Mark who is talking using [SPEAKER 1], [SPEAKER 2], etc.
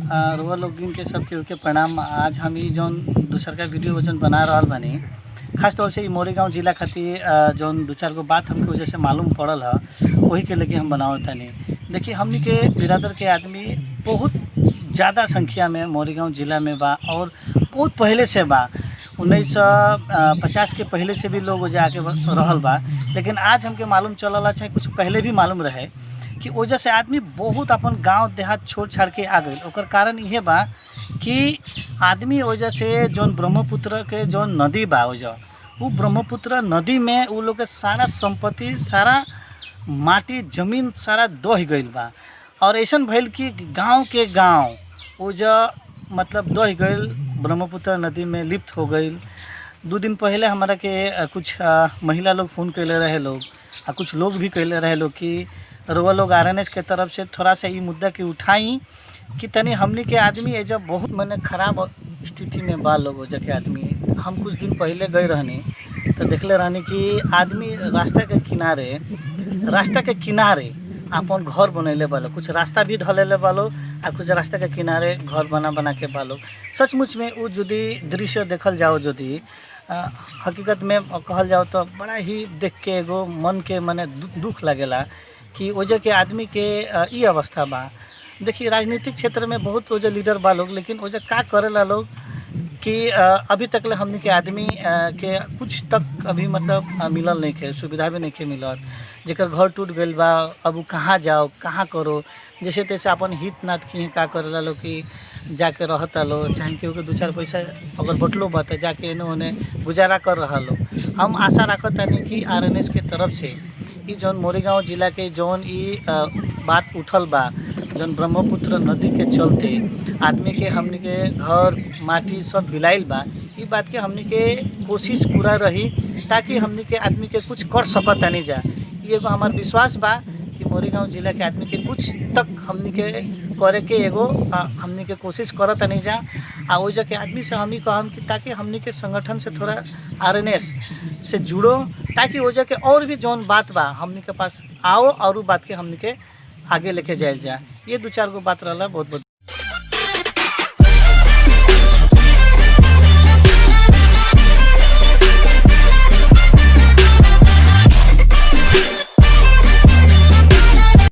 [SPEAKER 1] रुआ लोगिन के सब के प्रणाम। आज हम ई जौन दूसर का वीडियो वजन बना रहा बानी, खास तौर से मोरी गाँव जिला खातिर जौन दो चार गो बात हमके वजह से मालूम पड़ल है, वही के लेके हम बनावत तानी। देखिए, हमनी के बिरादर के आदमी बहुत ज़्यादा संख्या में मोरी गाँव जिला में बा और बहुत पहले से बा। 1950 के पहले से भी लोग जाके रहल बा, लेकिन आज हमके मालूम चलल, चाहे कुछ पहले भी मालूम रहे कि वजह से आदमी बहुत अपन गांव देहात छोड़ छाड़ के आ गई। ओकर कारण ये बा कि आदमी वजह से जौन ब्रह्मपुत्र के जौन नदी बा, वो ब्रह्मपुत्र नदी में वो लोग के सारा संपत्ति, सारा माटी जमीन सारा दह गईल बा। और ऐसा भइल कि गांव के गांव मतलब दह गईल, ब्रह्मपुत्र नदी में लिप्त हो गई। 2 दिन पहले हमारा के कुछ महिला लोग फ़ोन कैले रहे लोग, और कुछ लोग भी कैले रहे लोग कि रोवा लोग आरएनएस के तरफ से थोड़ा सा ये मुद्दा की उठाई कि तनी हमनी के आदमी एजा बहुत मने खराब स्थिति में बा। लोग वजह के आदमी, हम कुछ दिन पहले गए रहनी तो देखले रहनी कि आदमी रास्ता के किनारे अपन घर बनैले बालो, कुछ रास्ता भी ढलेले बालो आ कुछ रास्ता के किनारे घर बना के बालो। सचमुच में वो यदि दृश्य देखल जाओ, यदि हकीकत में कहल जाओ तो बड़ा ही देख के एगो मन के मने दुख लगेला कि वजह के आदमी के ये अवस्था बा। देखिए, राजनीतिक क्षेत्र में बहुत वजह लीडर बा लोग, लेकिन वजह का करेला लोग कि अभी तक ले हमनी के आदमी के कुछ तक अभी मतलब मिलल नहीं के, सुविधा भी नहीं के मिलत। जेकर घर टूट गईल बा, अब वो कहाँ जाओ, कहाँ करो, जैसे तैसे अपन हित नाथ की का करेला लोग कि जाके रहता लो, चाहे केहू के 2-4 पैसा अगर बटलो बा तो जाके इन्होंने गुजारा कर रहा लो। हम आशा रखत तानी कि आरएनएस के तरफ से ई जौन मोरी गाँव जिला के जौन ई बात उठल बा, जौन ब्रह्मपुत्र नदी के चलते आदमी के हमनी के घर माटी सब बिलाइल बा, ई बात के हमनी के कोशिश पूरा रही ताकि हमनी के आदमी के कुछ कर सकत नहीं जा। ये एगो हमार विश्वास बा कि मोरी गाँव जिला के आदमी के कुछ तक हमनी के करे के एगो हमनी के कोशिश करत नहीं जा। आ वजह के आदमी से हम ही कहम कि ताकि हमनी के संगठन से थोड़ा आरएनएस से जुड़ो, ताकि वजह के और भी जौन बात बा हमनी के पास आओ और बात के हमनी के आगे लेके जाए। ये 2-4 गो बात रहला। बहुत बहुत